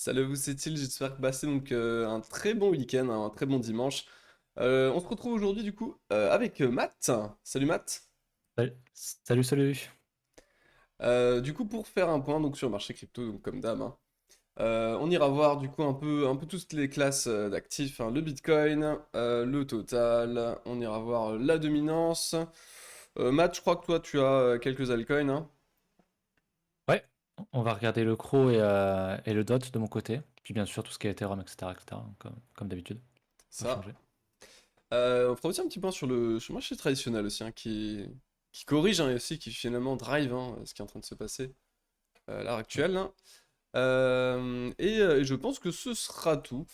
Salut à vous, c'est Il, j'espère que vous passez donc un très bon week-end, un très bon dimanche. On se retrouve aujourd'hui du coup avec Matt. Salut Matt. Salut. Du coup pour faire un point donc sur le marché crypto donc comme d'hab, hein. On ira voir du coup un peu toutes les classes d'actifs, hein, le Bitcoin, le total. On ira voir la dominance. Matt, je crois que toi tu as quelques altcoins, hein. Ouais, on va regarder le CRO et le DOT de mon côté. Puis bien sûr tout ce qui est Ethereum, etc. Comme d'habitude, pas Ça. changer. On fera aussi un petit point sur le marché traditionnel aussi, hein, qui corrige, hein, et aussi qui finalement drive, hein, ce qui est en train de se passer à l'heure Ouais. actuelle, hein. Et je pense que ce sera tout.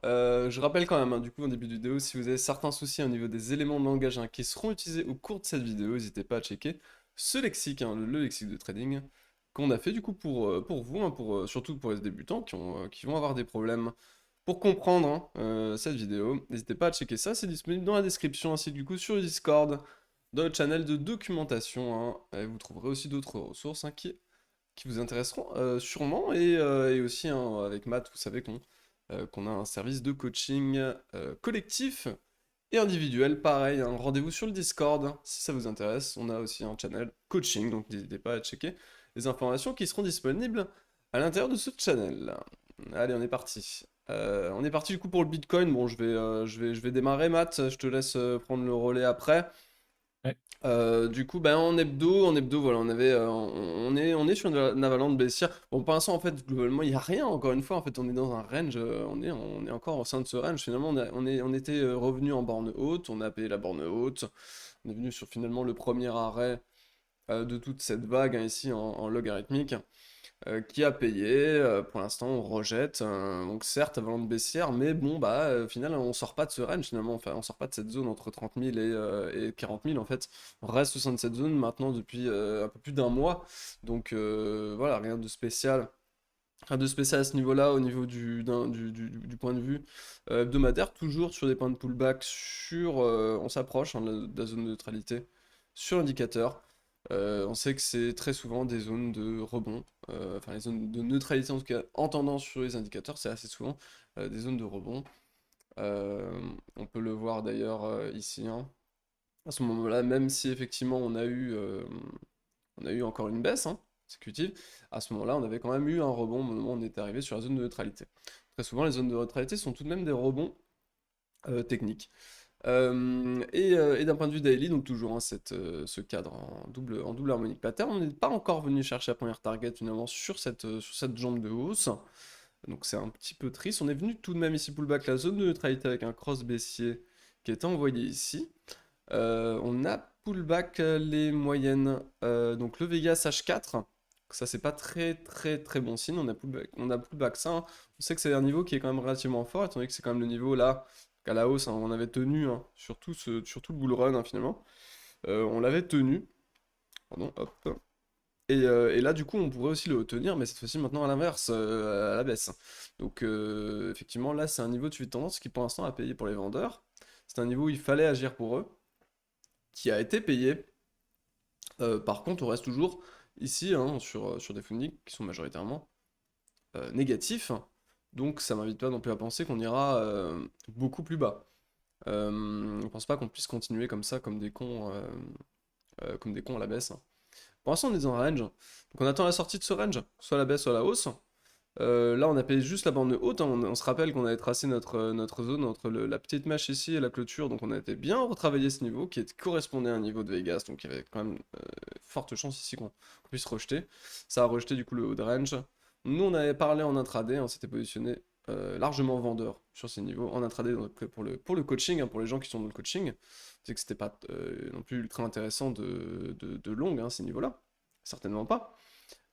Je rappelle quand même, hein, du coup, en début de vidéo, si vous avez certains soucis au niveau des éléments de langage, hein, qui seront utilisés au cours de cette vidéo, n'hésitez pas à checker ce lexique, hein, le lexique de trading, qu'on a fait du coup pour vous, hein, surtout pour les débutants qui vont avoir des problèmes pour comprendre, hein, cette vidéo. N'hésitez pas à checker ça, c'est disponible dans la description, ainsi que du coup sur le Discord, dans le channel de documentation, hein. Et vous trouverez aussi d'autres ressources, hein, qui vous intéresseront sûrement. Et aussi, hein, avec Matt, vous savez qu'on a un service de coaching collectif et individuel. Pareil, hein, rendez-vous sur le Discord, hein, si ça vous intéresse. On a aussi un channel coaching, donc n'hésitez pas à checker les informations qui seront disponibles à l'intérieur de ce channel. Allez, on est parti. On est parti du coup pour le Bitcoin. Bon, je vais démarrer, Matt. Je te laisse prendre le relais après. Ouais. Du coup, ben, en hebdo, voilà, on est sur une avalanche baissière. Bon, pour l'instant, en fait, globalement, il n'y a rien. Encore une fois, en fait, on est dans un range, on est encore au sein de ce range. Finalement, on était revenu en borne haute, on a payé la borne haute. On est venu sur finalement le premier arrêt de toute cette vague, hein, ici en logarithmique, qui a payé. Pour l'instant, on rejette. Donc, certes, avant de baissière, mais bon, bah, au final, on sort pas de ce range finalement. Enfin, on sort pas de cette zone entre 30 000 et 40 000 en fait. On reste au sein de cette zone maintenant depuis un peu plus d'un mois. Donc, voilà, rien de spécial. Rien de spécial à ce niveau-là, au niveau du point de vue hebdomadaire, toujours sur des points de pullback, on s'approche, hein, de la zone de neutralité sur l'indicateur. On sait que c'est très souvent des zones de rebond, enfin les zones de neutralité en tout cas en tendance sur les indicateurs, c'est assez souvent des zones de rebond. On peut le voir d'ailleurs ici, hein. À ce moment-là, même si effectivement on a eu encore une baisse, hein, consécutive. À ce moment-là, on avait quand même eu un rebond au moment où on était arrivé sur la zone de neutralité. Très souvent, les zones de neutralité sont tout de même des rebonds techniques. Et d'un point de vue daily, donc toujours, hein, ce cadre en double harmonique pattern, on n'est pas encore venu chercher la première target finalement sur cette jambe de hausse. Donc c'est un petit peu triste. On est venu tout de même ici pullback la zone de neutralité avec un cross baissier qui est envoyé ici. On a pullback les moyennes. Donc le Vegas H4. Ça, c'est pas très très très bon signe. On a pullback ça, hein. On sait que c'est un niveau qui est quand même relativement fort, étant donné que c'est quand même le niveau là, qu'à la hausse, hein, on avait tenu, hein, sur tout le bull run, hein, finalement. On l'avait tenu. Pardon, hop. Et là, du coup, on pourrait aussi le tenir, mais cette fois-ci maintenant à l'inverse, à la baisse. Donc, effectivement, là, c'est un niveau de suivi de tendance qui, pour l'instant, a payé pour les vendeurs. C'est un niveau où il fallait agir pour eux, qui a été payé. Par contre, on reste toujours ici, hein, sur des fundings qui sont majoritairement négatifs. Donc ça m'invite pas non plus à penser qu'on ira beaucoup plus bas. Je pense pas qu'on puisse continuer comme ça, comme des cons à la baisse. Pour l'instant, on est dans un range. Donc on attend la sortie de ce range, soit à la baisse, soit à la hausse. Là, on a payé juste la bande haute, hein. On se rappelle qu'on avait tracé notre zone entre la petite mèche ici et la clôture. Donc on a été bien retravaillé ce niveau qui correspondait à un niveau de Vegas. Donc il y avait quand même forte chance ici qu'on puisse rejeter. Ça a rejeté du coup le haut de range. Nous, on avait parlé en intraday, on s'était positionné largement vendeur sur ces niveaux en intraday, donc pour le coaching, hein, pour les gens qui sont dans le coaching. C'est que c'était pas non plus ultra intéressant de long, hein, ces niveaux-là. Certainement pas.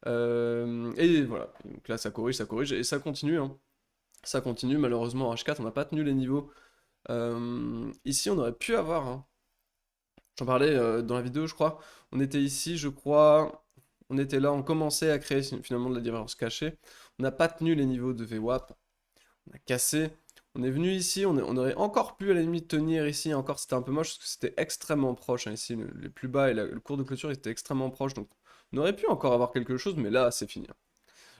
Et voilà, donc là ça corrige, et ça continue, hein. Ça continue, malheureusement en H4 on n'a pas tenu les niveaux. Ici on aurait pu avoir, hein. J'en parlais dans la vidéo je crois, on était ici je crois, on était là, on commençait à créer finalement de la divergence cachée, on n'a pas tenu les niveaux de VWAP, on a cassé, on est venu ici, on aurait encore pu à la limite tenir ici, encore c'était un peu moche parce que c'était extrêmement proche, hein, ici, les plus bas et le cours de clôture était extrêmement proche, donc on aurait pu encore avoir quelque chose, mais là c'est fini, hein.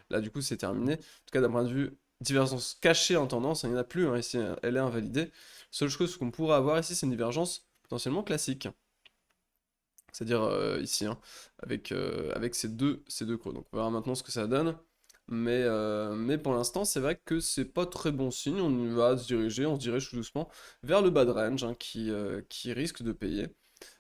Là, du coup, c'est terminé. En tout cas, d'un point de vue divergence cachée en tendance, il n'y en a plus, hein, ici, elle est invalidée. Seule chose qu'on pourrait avoir ici, c'est une divergence potentiellement classique. C'est-à-dire ici, hein, avec ces deux creux. Donc on verra maintenant ce que ça donne. Mais pour l'instant, c'est vrai que c'est pas très bon signe. On y va se diriger, on se dirige tout doucement vers le bas de range hein, qui risque de payer.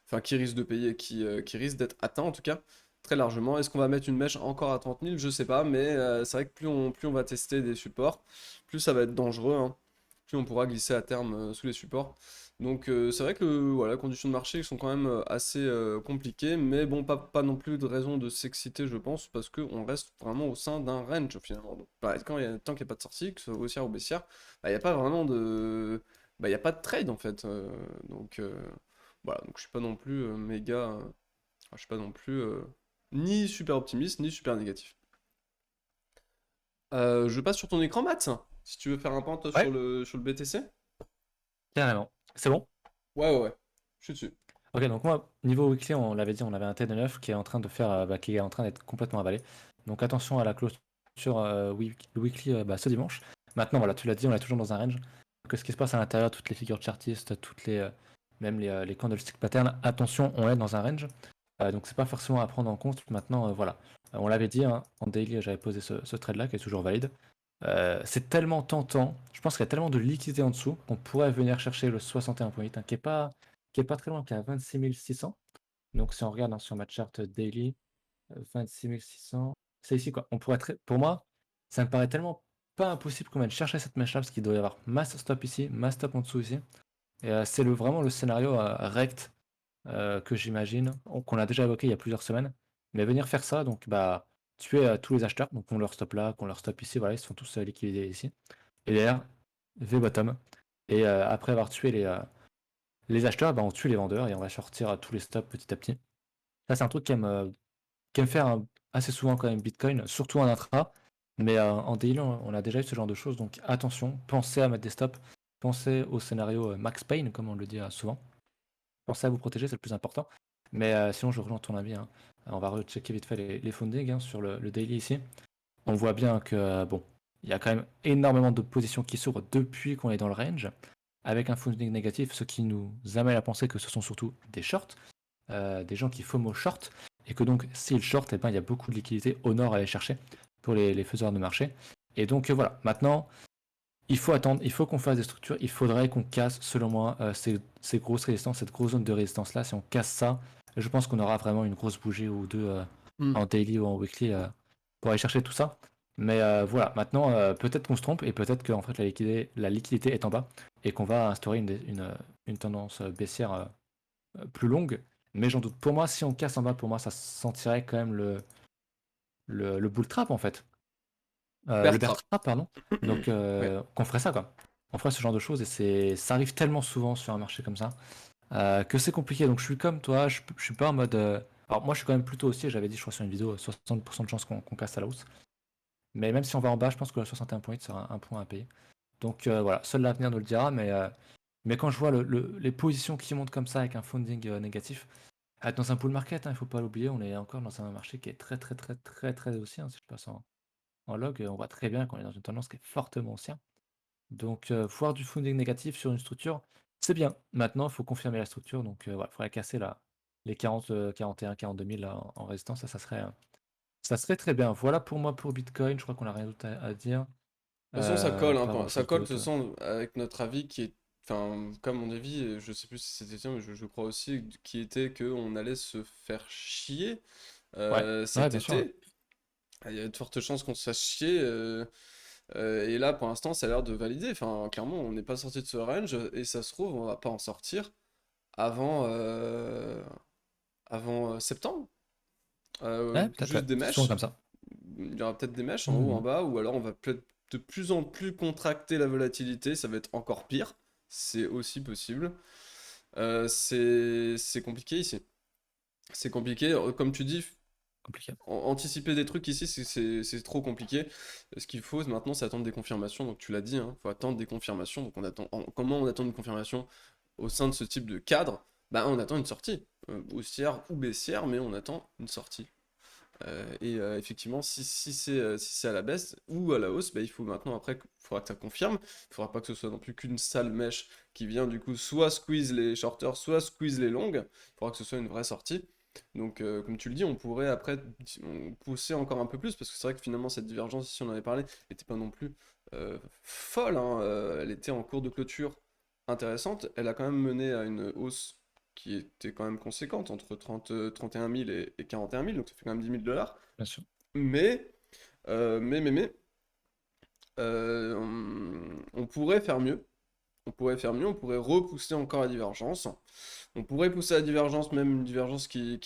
Enfin, qui risque de payer, qui risque d'être atteint en tout cas, très largement. Est-ce qu'on va mettre une mèche encore à 30 000? Je sais pas, mais c'est vrai que plus on va tester des supports, plus ça va être dangereux, hein. Plus on pourra glisser à terme sous les supports. Donc c'est vrai que voilà, les conditions de marché sont quand même assez compliquées, mais bon, pas non plus de raison de s'exciter, je pense, parce qu'on reste vraiment au sein d'un range finalement. Donc, bah, tant qu'il n'y a pas de sortie, que ce soit haussière ou baissière, bah, il n'y a pas vraiment de. Bah, il n'y a pas de trade en fait. Donc voilà, donc je suis pas non plus je suis pas non plus ni super optimiste, ni super négatif. Je passe sur ton écran, Matt, si tu veux faire un point toi Ouais, sur le BTC. carrément. C'est bon? Ouais, ouais, ouais, je suis dessus. Ok, donc moi, niveau weekly, on l'avait dit, on avait un T9 qui est en train de faire, qui est en train d'être complètement avalé. Donc attention à la clôture weekly ce dimanche. Maintenant, voilà, tu l'as dit, on est toujours dans un range. Que ce qui se passe à l'intérieur, toutes les figures chartistes, même les candlestick patterns, attention, on est dans un range. Donc c'est pas forcément à prendre en compte. Maintenant, voilà. On l'avait dit, hein, en daily, j'avais posé ce trade-là qui est toujours valide. C'est tellement tentant, je pense qu'il y a tellement de liquidité en dessous qu'on pourrait venir chercher le 61.8 hein, qui est pas très loin, qui est à 26 600. Donc si on regarde hein, sur ma chart daily, 26 600, c'est ici quoi. Pour moi, ça me paraît tellement pas impossible qu'on vienne chercher cette mèche là parce qu'il doit y avoir mass stop ici, mass stop en dessous ici. Et c'est vraiment le scénario rect que j'imagine, qu'on a déjà évoqué il y a plusieurs semaines. Mais venir faire ça, donc bah tuer tous les acheteurs, donc on leur stop là, qu'on leur stop ici, voilà, ils sont tous liquidés ici. Et derrière, V-bottom. Et après avoir tué les acheteurs, bah, on tue les vendeurs et on va sortir tous les stops petit à petit. Ça, c'est un truc qu'aime faire assez souvent quand même Bitcoin, surtout en intra. Mais en daily, on a déjà eu ce genre de choses. Donc attention, pensez à mettre des stops. Pensez au scénario Max Payne, comme on le dit souvent. Pensez à vous protéger, c'est le plus important. Mais sinon, je rejoins ton avis, hein. On va rechecker vite fait les fundings hein, sur le daily ici. On voit bien que, bon, il y a quand même énormément de positions qui s'ouvrent depuis qu'on est dans le range, avec un funding négatif, ce qui nous amène à penser que ce sont surtout des shorts, des gens qui FOMO short, et que donc, s'ils short, eh ben, il y a beaucoup de liquidités au nord à aller chercher pour les faiseurs de marché. Et donc, voilà, maintenant, il faut attendre, il faut qu'on fasse des structures, il faudrait qu'on casse, selon moi, ces grosses résistances, cette grosse zone de résistance-là. Si on casse ça, je pense qu'on aura vraiment une grosse bougie ou deux Hmm. en daily ou en weekly pour aller chercher tout ça. Mais voilà, maintenant, peut-être qu'on se trompe et peut-être que en fait, la liquidité est en bas et qu'on va instaurer une tendance baissière plus longue. Mais j'en doute. Pour moi, si on casse en bas, pour moi, ça sentirait quand même le bull trap en fait. Le Bear bear trap. trap, pardon. Donc, Ouais. qu'on ferait ça, quoi. On ferait ce genre de choses et ça arrive tellement souvent sur un marché comme ça que c'est compliqué. Donc, je suis comme toi, je suis pas en mode. Alors, moi, je suis quand même plutôt aussi, j'avais dit, je crois, sur une vidéo, 60% de chances qu'on casse à la hausse. Mais même si on va en bas, je pense que le 61.8 sera un point à payer. Donc, voilà, seul l'avenir nous le dira. Mais quand je vois les positions qui montent comme ça avec un funding négatif, dans un bull market, hein, il faut pas l'oublier, on est encore dans un marché qui est très, très, très, très, très haussier. Hein, si je passe en log, on voit très bien qu'on est dans une tendance qui est fortement haussière. Donc, voir du funding négatif sur une structure, c'est bien. Maintenant, il faut confirmer la structure. Donc, voilà, il faudrait casser les 40, 41, 42 000 là, en résistance. Ça serait très bien. Voilà pour moi pour Bitcoin. Je crois qu'on n'a rien d'autre à dire. De toute façon, ça colle, hein, Pas ça grand-chose colle de toute d'autre. façon avec notre avis qui est, enfin, comme mon avis, je sais plus si c'était tien, mais je crois aussi, qui était qu'on allait se faire chier Ouais, ouais, cet bien sûr. Ouais. été. Il y a de fortes chances qu'on se fasse chier. Et là, pour l'instant, ça a l'air de valider. Enfin, clairement, on n'est pas sorti de ce range et ça se trouve, on va pas en sortir avant, avant septembre. Ouais, peut-être, ouais. Juste des C'est souvent mèches. comme ça. Il y aura peut-être des mèches en haut, en Mhm. bas, ou alors on va peut-être de plus en plus contracter la volatilité. Ça va être encore pire. C'est aussi possible. C'est compliqué ici. C'est compliqué. Comme tu dis, Compliqué. anticiper des trucs ici, c'est trop compliqué. Ce qu'il faut maintenant, c'est attendre des confirmations. Donc tu l'as dit, il faut attendre des confirmations. Donc comment on attend une confirmation au sein de ce type de cadre? Bah, on attend une sortie, haussière ou baissière, mais on attend une sortie. Effectivement, si c'est à la baisse ou à la hausse, bah, il faut maintenant, après, il faudra que ça confirme. Il faudra pas que ce soit non plus qu'une sale mèche qui vient du coup soit squeeze les shorters, soit squeeze les longues. Il faudra que ce soit une vraie sortie. Donc, comme tu le dis, on pourrait après pousser encore un peu plus, parce que c'est vrai que finalement, cette divergence, ici on en avait parlé, n'était pas non plus folle, hein. Elle était en cours de clôture intéressante. Elle a quand même mené à une hausse qui était quand même conséquente, entre 31 000 et 41 000, donc ça fait quand même 10 000 $. Bien sûr. Mais, mais, on pourrait faire mieux. On pourrait faire mieux, on pourrait repousser encore la divergence. On pourrait pousser la divergence, même une divergence qui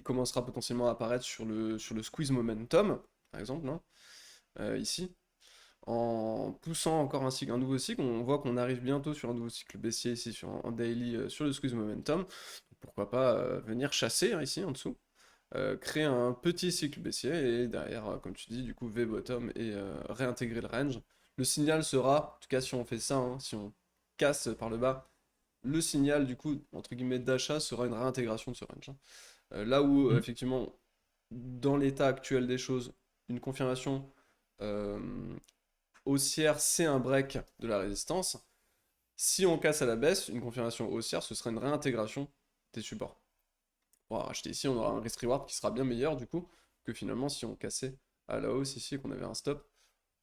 commencera potentiellement à apparaître sur le squeeze momentum, par exemple, hein, ici. En poussant encore un nouveau cycle, on voit qu'on arrive bientôt sur un nouveau cycle baissier ici en daily sur le squeeze momentum. Pourquoi pas venir chasser hein, ici en dessous, créer un petit cycle baissier et derrière, comme tu dis, du coup V-bottom et réintégrer le range. Le signal sera, en tout cas si on fait ça, hein, si on casse par le bas, le signal du coup, entre guillemets, d'achat sera une réintégration de ce range, hein. Là où, Mm. effectivement, dans l'état actuel des choses, une confirmation euh, haussière, c'est un break de la résistance. Si on casse à la baisse, une confirmation haussière, ce serait une réintégration des supports. Pour racheter ici, on aura un risk reward qui sera bien meilleur du coup que finalement si on cassait à la hausse ici et qu'on avait un stop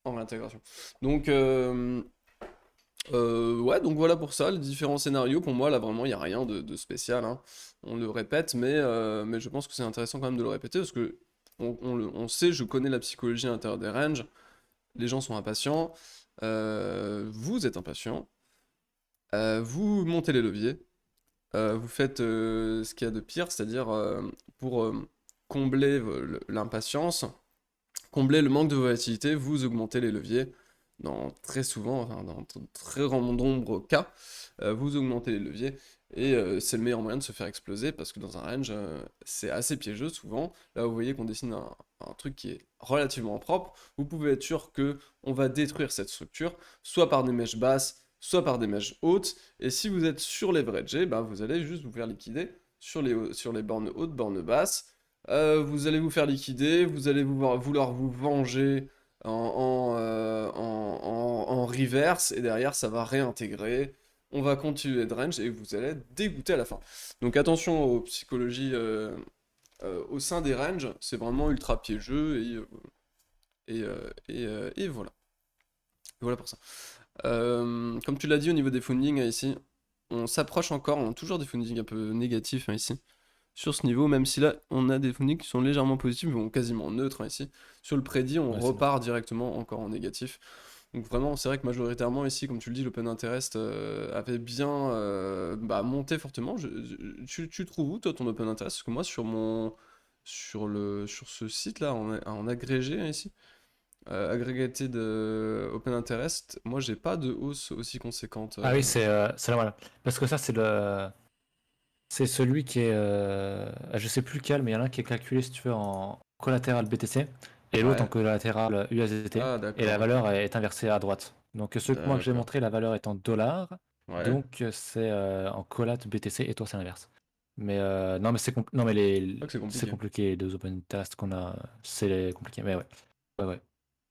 en réintégration. Donc, ouais, donc voilà pour ça, les différents scénarios. Pour moi, là vraiment, il n'y a rien de spécial, hein. On le répète, mais je pense que c'est intéressant quand même de le répéter parce que on sait, je connais la psychologie à l'intérieur des ranges. Les gens sont impatients, vous êtes impatients, vous montez les leviers, vous faites ce qu'il y a de pire, c'est-à-dire pour combler l'impatience, combler le manque de volatilité, vous augmentez les leviers. Dans très souvent, enfin, dans très grand nombre de cas, vous augmentez les leviers et c'est le meilleur moyen de se faire exploser parce que dans un range, c'est assez piégeux souvent. Là, vous voyez qu'on dessine un truc qui est relativement propre. Vous pouvez être sûr que on va détruire cette structure, soit par des mèches basses, soit par des mèches hautes. Et si vous êtes sur les vrais J, bah, vous allez juste vous faire liquider sur les bornes hautes, bornes basses. Vous allez vous faire liquider, vous allez vouloir vous venger en reverse, et derrière ça va réintégrer. On va continuer de range et vous allez être dégoûté à la fin. Donc attention aux psychologies au sein des ranges, c'est vraiment ultra piégeux et voilà. Voilà pour ça. Comme tu l'as dit au niveau des fundings ici, on s'approche encore, on a toujours des fundings un peu négatifs hein, ici sur ce niveau, même si là on a des fundings qui sont légèrement positifs, mais bon, quasiment neutres hein, ici. Sur le prédit, on Ouais, c'est bien. repart directement encore en négatif. Donc vraiment, c'est vrai que majoritairement ici, comme tu le dis, l'open interest avait bien monté fortement. Tu trouves où toi ton open interest? Parce que moi sur ce site là, en agrégé hein, ici, aggregated open interest, moi j'ai pas de hausse aussi conséquente. Ah oui, c'est là, voilà. Parce que ça, c'est celui qui est. Je sais plus lequel, mais il y en a un qui est calculé, si tu veux, en collatéral BTC et l'autre en Ouais. collatéral USDT. Ah Et la d'accord, ok. valeur est inversée à droite. Donc, ceux que moi que j'ai D'accord. montré, la valeur est en dollars. Ouais. Donc, c'est en collat BTC et toi, c'est l'inverse. Mais non, mais non, mais Ah que c'est c'est compliqué. compliqué, les deux open tests qu'on a. C'est compliqué. Mais ouais. Ouais, ouais.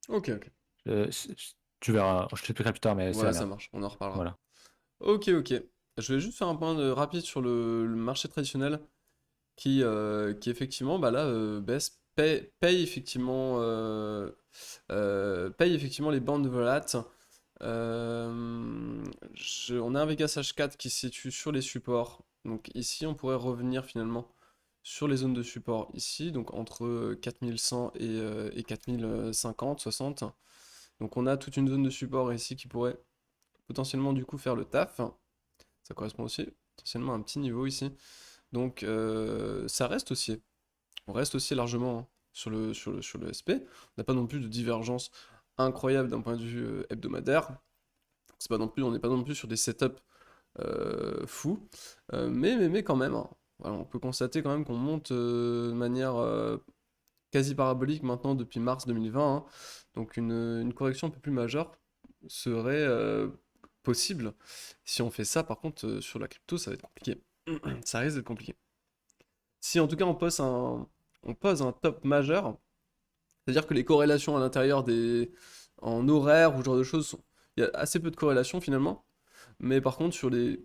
Ok, ok. Euh, c- tu verras, je t'expliquerai plus tard, mais c'est Ouais, la ça merde. marche, on en reparlera. Voilà. Ok, ok. Je vais juste faire un point rapide sur le marché traditionnel qui effectivement, bah là, paye effectivement les bandes volates. On a un Vegas H4 qui se situe sur les supports. Donc ici, on pourrait revenir finalement sur les zones de support ici, donc entre 4100 et 4050, 60. Donc on a toute une zone de support ici qui pourrait potentiellement du coup faire le taf. Ça correspond aussi potentiellement à un petit niveau ici. Donc ça reste haussier. On reste haussier largement hein, sur le SP. On n'a pas non plus de divergence incroyable d'un point de vue hebdomadaire. C'est pas non plus, on n'est pas non plus sur des setups fous. Mais quand même, hein, voilà, on peut constater quand même qu'on monte de manière quasi parabolique maintenant depuis mars 2020, hein. Donc une correction un peu plus majeure serait possible. Si on fait ça, par contre, sur la crypto, ça va être compliqué. Ça risque d'être compliqué. Si en tout cas on poste on pose un top majeur, c'est-à-dire que les corrélations à l'intérieur en horaire ou ce genre de choses, il y a assez peu de corrélations finalement, mais par contre sur les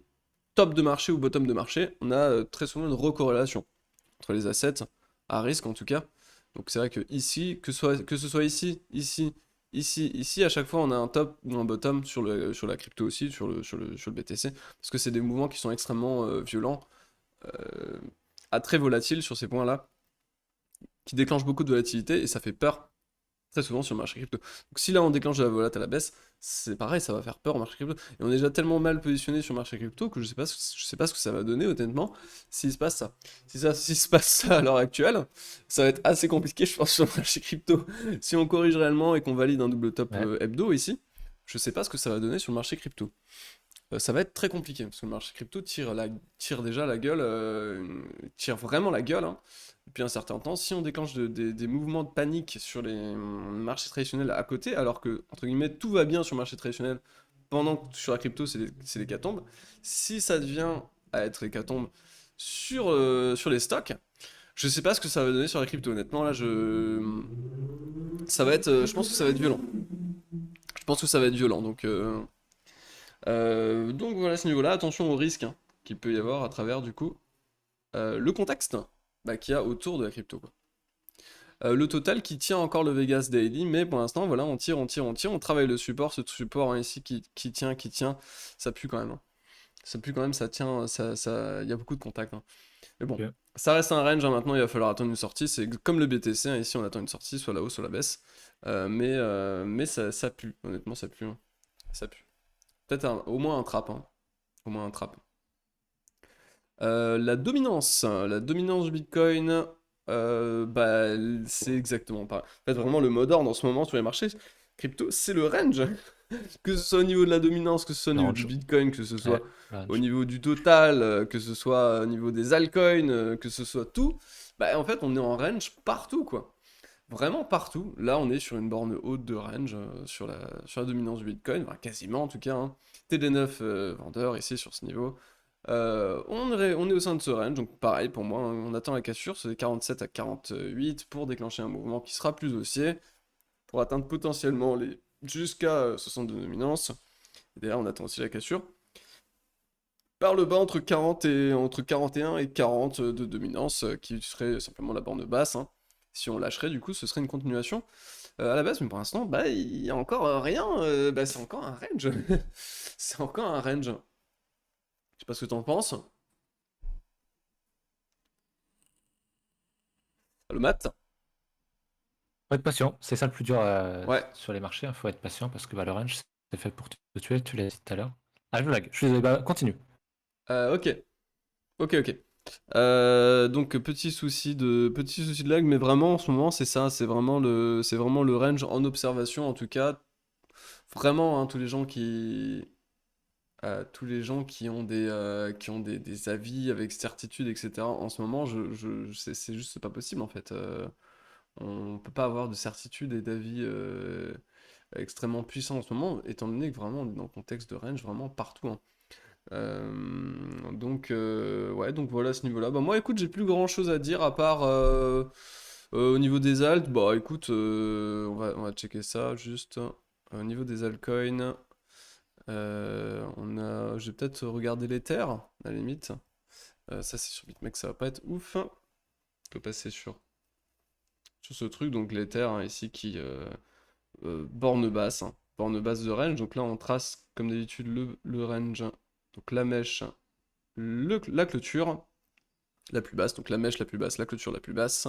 top de marché ou bottom de marché, on a très souvent une recorrélation entre les assets, à risque en tout cas. Donc c'est vrai que ici, que ce soit ici, ici, ici, à chaque fois on a un top ou un bottom sur la crypto aussi, sur le BTC, parce que c'est des mouvements qui sont extrêmement violents, euh, très volatiles sur ces points-là, qui déclenchent beaucoup de volatilité et ça fait peur très souvent sur le marché crypto. Donc si là on déclenche de la volate à la baisse, c'est pareil, ça va faire peur au marché crypto. Et on est déjà tellement mal positionné sur le marché crypto que je sais pas ce que ça va donner honnêtement s'il se passe ça. S'il se passe ça à l'heure actuelle, ça va être assez compliqué je pense sur le marché crypto. Si on corrige réellement et qu'on valide un double top Ouais. hebdo ici, je sais pas ce que ça va donner sur le marché crypto. Ça va être très compliqué parce que le marché crypto tire déjà la gueule, tire vraiment la gueule hein, depuis un certain temps. Si on déclenche des mouvements de panique sur les marchés traditionnels à côté, alors que entre guillemets tout va bien sur le marché traditionnel, pendant que sur la crypto c'est l'hécatombe, si ça devient à être l'hécatombe sur les stocks, je sais pas ce que ça va donner sur la crypto. Honnêtement là, ça va être, je pense que ça va être violent. Je pense que ça va être violent donc voilà, à ce niveau-là, attention au risque hein, qu'il peut y avoir à travers du coup le contexte bah, qu'il y a autour de la crypto. Quoi. Le total qui tient encore le Vegas Daily, mais pour l'instant, voilà, on tire, on tire, on tire, on travaille le support, ce support hein, ici qui tient, ça pue quand même. Hein. Ça pue quand même, ça tient, il y a beaucoup de contacts. Hein. Mais bon, Ok. ça reste un range, hein, maintenant il va falloir attendre une sortie, c'est comme le BTC, hein, ici on attend une sortie, soit la hausse, soit la baisse. Mais ça pue, honnêtement ça pue. Hein. Ça pue. Peut-être au moins un trap, hein. Au moins un trap. La dominance du Bitcoin, bah, c'est exactement pareil. En fait, vraiment, le mot d'ordre en ce moment sur les marchés crypto, c'est le range. Que ce soit au niveau de la dominance, que ce soit au Le niveau du range. Bitcoin, que ce soit Ouais, le au range. niveau du total, que ce soit au niveau des altcoins, que ce soit tout, bah, en fait, on est en range partout, quoi. Vraiment partout. Là, on est sur une borne haute de range sur la dominance du Bitcoin, enfin, quasiment en tout cas. Hein. TD9 vendeur ici sur ce niveau. On est au sein de ce range, donc pareil pour moi, hein, on attend la cassure, c'est 47 à 48 pour déclencher un mouvement qui sera plus haussier, pour atteindre potentiellement les jusqu'à 62 dominances. Et d'ailleurs, on attend aussi la cassure. Par le bas, entre 41 et 40 de dominance, qui serait simplement la borne basse. Hein. Si on lâcherait, du coup, ce serait une continuation à la base, mais pour l'instant, bah, il y a encore rien. Bah, c'est encore un range. C'est encore un range. Je sais pas ce que t'en penses. Le mat? Faut être patient, c'est ça le plus dur Ouais. sur les marchés. Il faut être patient parce que bah, le range, c'est fait pour te tuer, tu l'as dit tout à l'heure. Ah, je blague, je suis désolé, bah, continue. Ok. Ok, ok. Donc petit souci de lag, mais vraiment en ce moment c'est ça, c'est vraiment le range en observation en tout cas. Vraiment, hein, tous les gens qui ont des avis avec certitude, etc. En ce moment, c'est juste c'est pas possible en fait. On peut pas avoir de certitude et d'avis extrêmement puissants en ce moment, étant donné que vraiment on est dans le contexte de range vraiment partout. Hein. Ouais, donc voilà à ce niveau-là. Bah, moi, écoute, j'ai plus grand-chose à dire à part au niveau des alts. Bah, écoute, on va checker ça juste. Au niveau des altcoins, je vais peut-être regarder l'Ether, à la limite. Ça, c'est sur BitMEX, ça va pas être ouf. On peut passer sur ce truc, donc l'Ether, hein, ici, qui borne basse, hein, borne basse de range. Donc là, on trace, comme d'habitude, le range. Donc la mèche la clôture la plus basse, donc la mèche la plus basse, la clôture la plus basse,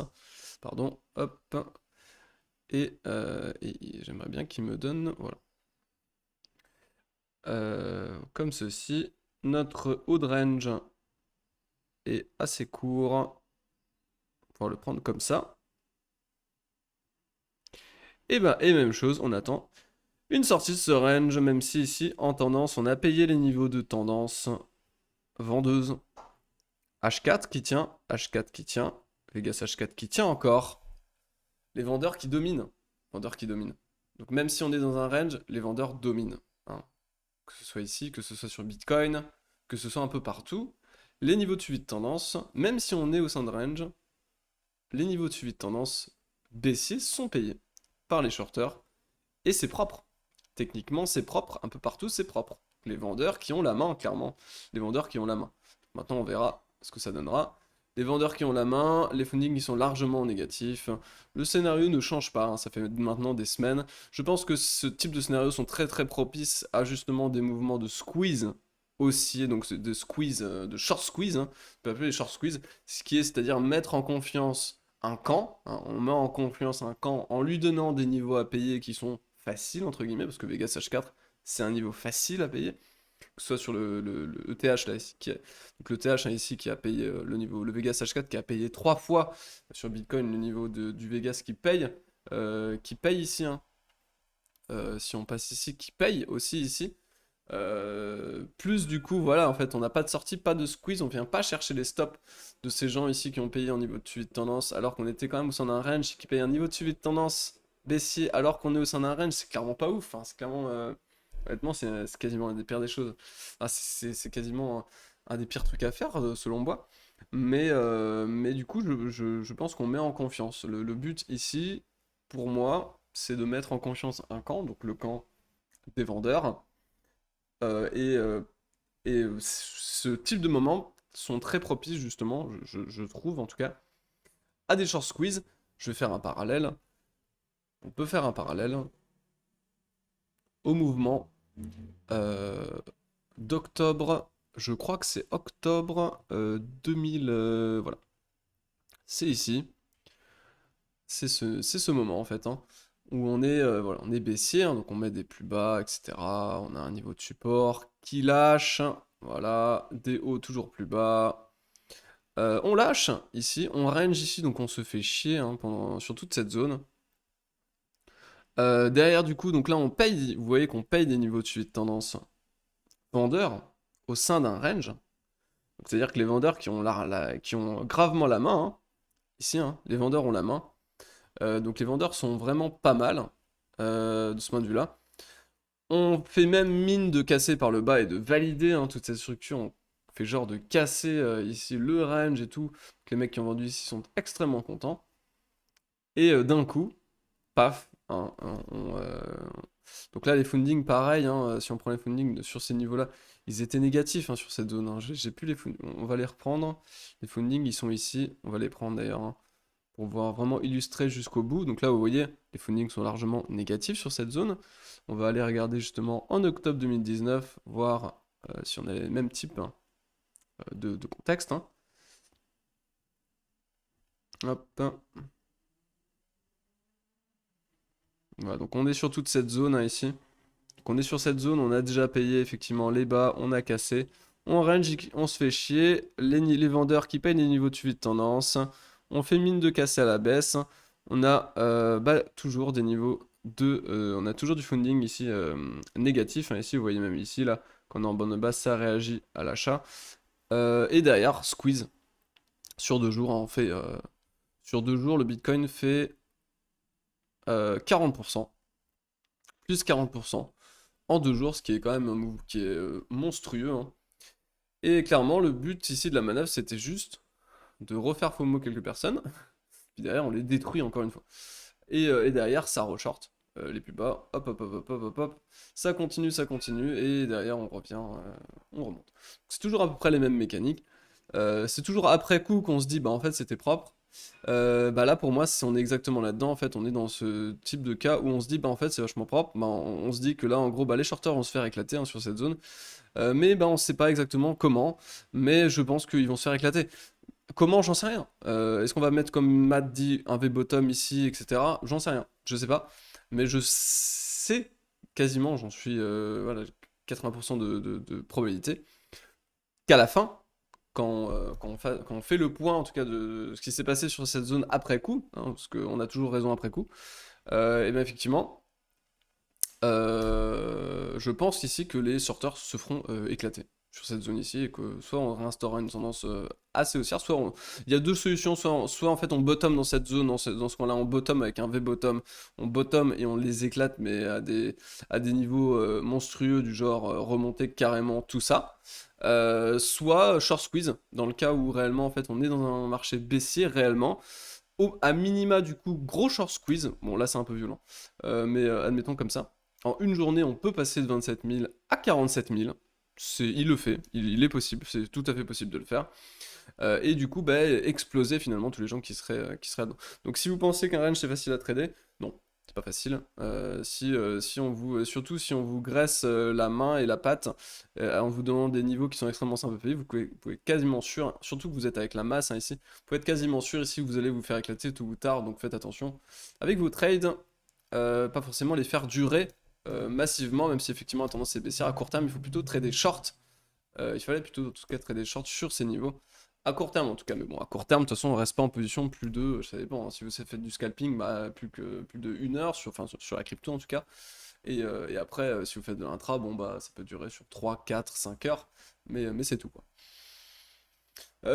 pardon, hop, et j'aimerais bien qu'il me donne, voilà, comme ceci, notre haut de range est assez court, on va le prendre comme ça, et même chose, on attend une sortie de ce range, même si ici, en tendance, on a payé les niveaux de tendance vendeuse, H4 qui tient, H4 qui tient, Vegas H4 qui tient encore, les vendeurs qui dominent. Vendeurs qui dominent. Donc même si on est dans un range, les vendeurs dominent. Hein. Que ce soit ici, que ce soit sur Bitcoin, que ce soit un peu partout. Les niveaux de suivi de tendance, même si on est au sein de range, les niveaux de suivi de tendance baissiers sont payés par les shorters, et c'est propre. Techniquement, c'est propre, un peu partout, c'est propre. Les vendeurs qui ont la main, clairement. Les vendeurs qui ont la main. Maintenant, on verra ce que ça donnera. Les vendeurs qui ont la main, les fundings ils sont largement négatifs. Le scénario ne change pas, hein, ça fait maintenant des semaines. Je pense que ce type de scénarios sont très très propices à justement des mouvements de squeeze haussier, donc de squeeze, de short squeeze, hein, on peut appeler les short squeeze, c'est-à-dire mettre en confiance un camp, hein, on met en confiance un camp en lui donnant des niveaux à payer qui sont faciles, entre guillemets, parce que Vegas H4, c'est un niveau facile à payer, que ce soit sur le ETH, là, ici, donc le TH hein, ici qui a payé le niveau, le Vegas H4 qui a payé 3 fois sur Bitcoin le niveau du Vegas qui paye ici, hein. Si on passe ici, qui paye aussi ici. Plus du coup, voilà, en fait, on n'a pas de sortie, pas de squeeze, on vient pas chercher les stops de ces gens ici qui ont payé en niveau de suivi de tendance, alors qu'on était quand même au sein d'un range, qui paye un niveau de suivi de tendance baissier, alors qu'on est au sein d'un range, c'est clairement pas ouf, hein, c'est clairement, honnêtement, c'est quasiment une des pires des choses. Ah, c'est quasiment un des pires trucs à faire, selon moi. Mais du coup, je pense qu'on met en confiance. Le but ici, pour moi, c'est de mettre en confiance un camp, donc le camp des vendeurs. Euh, et, euh, ce type de moments sont très propices, justement, je trouve en tout cas, à des short squeeze. Je vais faire un parallèle. On peut faire un parallèle au mouvement euh, d'octobre. Je crois que c'est octobre 2000. Voilà. C'est ici. C'est ce moment en fait, hein, où voilà, on est baissier, hein, donc on met des plus bas, etc. On a un niveau de support qui lâche. Voilà, des hauts toujours plus bas. On lâche ici, on range ici, donc on se fait chier hein, sur toute cette zone. Derrière du coup, donc là on paye, vous voyez qu'on paye des niveaux de suivi de tendance vendeurs au sein d'un range. C'est-à-dire que les vendeurs qui ont, qui ont gravement la main, hein, ici, hein, les vendeurs ont la main. Donc les vendeurs sont vraiment pas mal de ce point de vue-là. On fait même mine de casser par le bas et de valider hein, toute cette structure. On fait genre de casser ici le range et tout. Donc, les mecs qui ont vendu ici sont extrêmement contents. Et d'un coup, paf, hein, donc là les fundings pareil, hein, si on prend les fundings sur ces niveaux-là, ils étaient négatifs hein, sur cette zone. Hein. J'ai plus les fundings, on va les reprendre. Les fundings ils sont ici, on va les prendre d'ailleurs. Hein, pour pouvoir vraiment illustrer jusqu'au bout. Donc là, vous voyez, les fundings sont largement négatifs sur cette zone. On va aller regarder justement en octobre 2019, voir si on a les mêmes types hein, de contexte. Hein. Hop. Voilà, donc on est sur toute cette zone hein, ici. Donc on est sur cette zone, on a déjà payé effectivement les bas, on a cassé. On range, on se fait chier. Les vendeurs qui payent les niveaux de suivi de tendance. On fait mine de casser à la baisse. On a toujours des niveaux on a toujours du funding ici négatif. Hein, ici, vous voyez même ici, là, quand on est en bonne base, ça réagit à l'achat. Et derrière, squeeze. Sur 2 jours, hein, sur 2 jours, le Bitcoin fait 40%. Plus 40% en 2 jours, ce qui est quand même un move qui est monstrueux. Hein. Et clairement, le but ici de la manœuvre, c'était juste de refaire FOMO quelques personnes. Puis derrière, on les détruit encore une fois. Et derrière, ça reshort. Les plus bas, hop, hop, hop, hop, hop, hop, hop. Ça continue, et derrière, on revient, on remonte. C'est toujours à peu près les mêmes mécaniques. C'est toujours après coup qu'on se dit, bah en fait, c'était propre. Bah là, pour moi, si on est exactement là-dedans, en fait, on est dans ce type de cas où on se dit, bah en fait, c'est vachement propre. Bah, on se dit que là, en gros, bah les shorters vont se faire éclater hein, sur cette zone. Mais bah, on sait pas exactement comment. Mais je pense qu'ils vont se faire éclater. Comment, j'en sais rien. Est-ce qu'on va mettre comme Matt dit un V-bottom ici, etc. J'en sais rien, je sais pas. Mais je sais quasiment, j'en suis voilà, 80% de probabilité, qu'à la fin, quand on fait le point en tout cas de ce qui s'est passé sur cette zone après coup, hein, parce qu'on a toujours raison après coup, et bien effectivement, je pense ici que les sorteurs se feront éclater sur cette zone ici et que soit on réinstaurera une tendance assez haussière, il y a deux solutions, soit en fait on bottom dans cette zone, dans ce coin-là, on bottom avec un V-bottom, on bottom et on les éclate mais à des niveaux monstrueux du genre remonter carrément tout ça, soit short squeeze dans le cas où réellement en fait on est dans un marché baissier réellement à minima, du coup, gros short squeeze. Bon, là, c'est un peu violent, mais admettons comme ça. En une journée, on peut passer de 27 000 à 47 000. Il le fait, il est possible, c'est tout à fait possible de le faire. Et du coup, bah, exploser finalement tous les gens qui seraient dedans. Donc si vous pensez qu'un range c'est facile à trader, non, c'est pas facile. Si on vous, surtout si on vous graisse la main et la patte en vous donnant des niveaux qui sont extrêmement simples à payer, vous pouvez quasiment sûr, surtout que vous êtes avec la masse ici, vous pouvez être quasiment sûr ici que vous allez vous faire éclater tôt ou tard, donc faites attention. Avec vos trades, pas forcément les faire durer massivement, même si effectivement la tendance est baissière à court terme, il faut plutôt trader short. Il fallait plutôt en tout cas trader short sur ces niveaux. À court terme en tout cas, mais bon, à court terme, de toute façon, on reste pas en position plus de, ça dépend, hein, si vous faites du scalping, bah, plus de 1 heure, sur la crypto en tout cas. Et après, si vous faites de l'intra, bon, bah, ça peut durer sur 3 4 5 heures, mais c'est tout, quoi.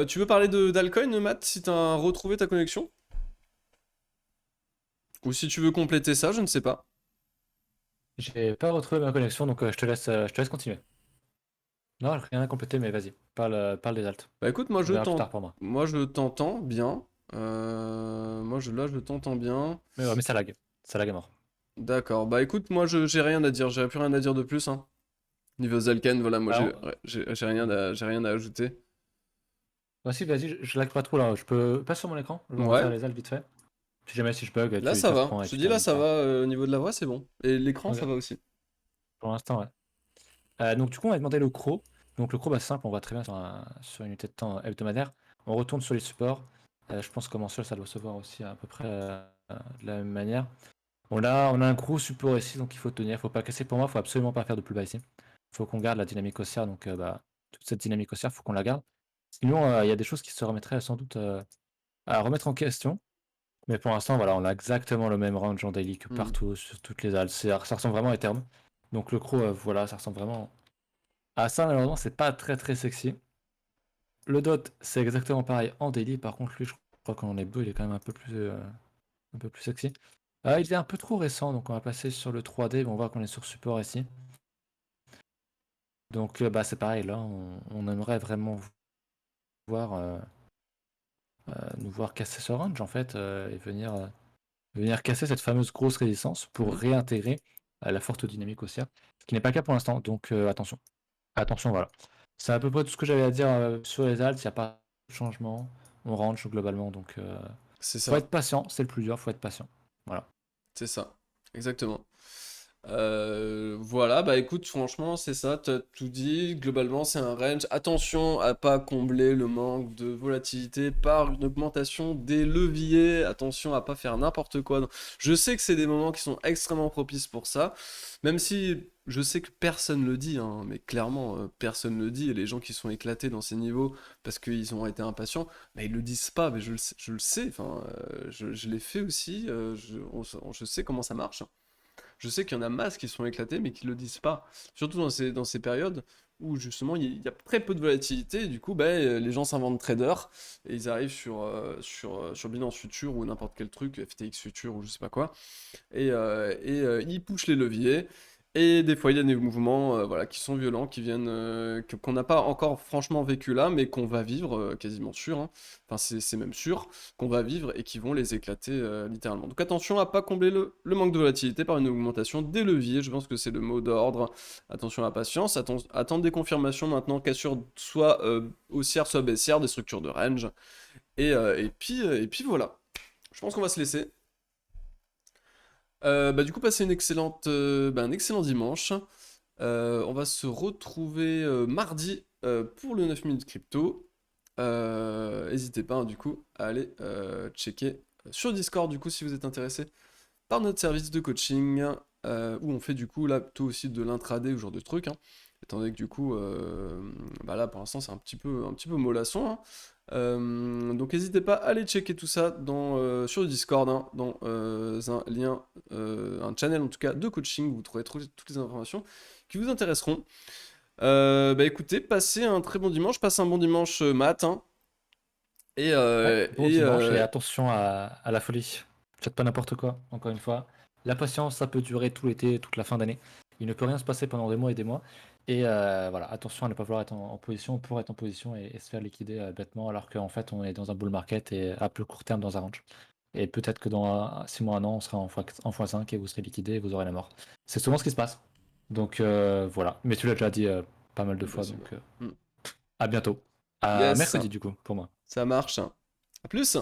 Tu veux parler d'Alcoin, Matt, si t'as retrouvé ta connexion? Ou si tu veux compléter ça, je ne sais pas. J'ai pas retrouvé ma connexion, donc je te laisse continuer. Non, rien à compléter, mais vas-y, parle des altes. Bah écoute, On verra plus tard pour moi. moi je t'entends bien. Là, je t'entends bien. Mais ouais, mais ça lag. Ça lag à mort. D'accord. Bah écoute, moi j'ai rien à dire, j'ai plus rien à dire de plus, hein. Niveau Zalken, voilà, moi Alors, j'ai rien à ajouter. voici, vas-y, je lag pas trop là. Je peux. Pas sur mon écran, je vais refaire Ouais, les altes vite fait. Si je bug, là tu ça va. reprends et Je te tu dis là termines ça va, pas. au niveau de la voix c'est bon. Et l'écran ça Ok, va aussi. pour l'instant, ouais. Donc, du coup, on va demander le CRO. Donc, le CRO, bah, c'est simple, on va très bien sur une unité de temps hebdomadaire. On retourne sur les supports. Je pense qu'en mensuel, ça doit se voir aussi à peu près de la même manière. On a un gros support ici, donc il faut tenir. Faut pas casser pour moi, faut absolument pas faire de plus bas ici. Faut qu'on garde la dynamique haussière, donc toute cette dynamique haussière, faut qu'on la garde. Sinon, il y a des choses qui se remettraient sans doute à remettre en question. Mais pour l'instant, voilà, on a exactement le même range en daily que Hmm. partout, sur toutes les altes. Ça ressemble vraiment à Ethereum. Donc le CRO, voilà, ça ressemble vraiment à ça. Malheureusement, c'est pas très très sexy. Le DOT, c'est exactement pareil en daily. Par contre, lui, je crois qu'en est beau, il est quand même un peu plus sexy. Il est un peu trop récent, donc on va passer sur le 3D. On voit qu'on est sur support ici. Donc bah, c'est pareil, là, on aimerait vraiment voir, nous voir casser ce range en fait, et venir casser cette fameuse grosse résistance pour Mhm. réintégrer la forte dynamique haussière, ce qui n'est pas le cas pour l'instant, donc attention. Attention, voilà. C'est à peu près tout ce que j'avais à dire sur les alts, il n'y a pas de changement, on range globalement, donc C'est faut ça, être patient, c'est le plus dur, faut être patient. Voilà. c'est ça. Exactement. Voilà, bah écoute, franchement, c'est ça, t'as tout dit. Globalement, c'est un range. Attention à pas combler le manque de volatilité par une augmentation des leviers. Attention à pas faire n'importe quoi. Je sais que c'est des moments qui sont extrêmement propices pour ça, même si je sais que personne le dit, hein, mais clairement, personne le dit. Et les gens qui sont éclatés dans ces niveaux parce qu'ils ont été impatients, bah, ils le disent pas, mais je le sais. Enfin, je l'ai fait aussi. Je sais comment ça marche. Je sais qu'il y en a masse qui sont éclatés, mais qui le disent pas. Surtout dans ces périodes où justement il y a très peu de volatilité, et du coup les gens s'inventent traders, et ils arrivent sur Binance Future ou n'importe quel truc, FTX Future ou je sais pas quoi, ils pushent les leviers. Et des fois, il y a des mouvements voilà, qui sont violents, qui viennent, qu'on n'a pas encore franchement vécu là, mais qu'on va vivre, quasiment sûr, hein. Enfin, c'est même sûr qu'on va vivre et qui vont les éclater littéralement. Donc attention à pas combler le manque de volatilité par une augmentation des leviers, je pense que c'est le mot d'ordre. Attention à la patience, attendre des confirmations maintenant, cassure soit haussière, soit baissière, des structures de range. Et puis voilà. Je pense qu'on va se laisser. Bah, du coup, passez un excellent dimanche. On va se retrouver mardi pour le 9 minutes crypto. N'hésitez pas, hein, du coup, à aller checker sur Discord, du coup, si vous êtes intéressé par notre service de coaching, où on fait du coup là plutôt aussi de l'intraday ou ce genre de trucs, hein. Étant donné que du coup, bah là pour l'instant c'est un petit peu mollasson, hein. Donc n'hésitez pas à aller checker tout ça sur le Discord, hein, dans un lien, un channel en tout cas de coaching, où vous trouverez toutes les informations qui vous intéresseront. Bah écoutez, passez un très bon dimanche, passez un bon dimanche matin, et, Ouais, euh, bon et dimanche et euh, attention à la folie. Faites pas n'importe quoi, encore une fois. La patience, ça peut durer tout l'été, toute la fin d'année. Il ne peut rien se passer pendant des mois et des mois. Et voilà, attention à ne pas vouloir être en position pour être en position et se faire liquider bêtement alors qu'en fait on est dans un bull market et à plus court terme dans un range. Et peut-être que dans 6 mois, un an, on sera en x5 et vous serez liquidé et vous aurez la mort. C'est souvent ce qui se passe. Donc voilà. Mais tu l'as déjà dit pas mal de fois, Effectivement. donc Hmm. à bientôt. À Yes, mercredi, du coup, pour moi. ça marche. À plus.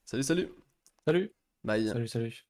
Salut, salut. Salut! Bye. Salut, salut.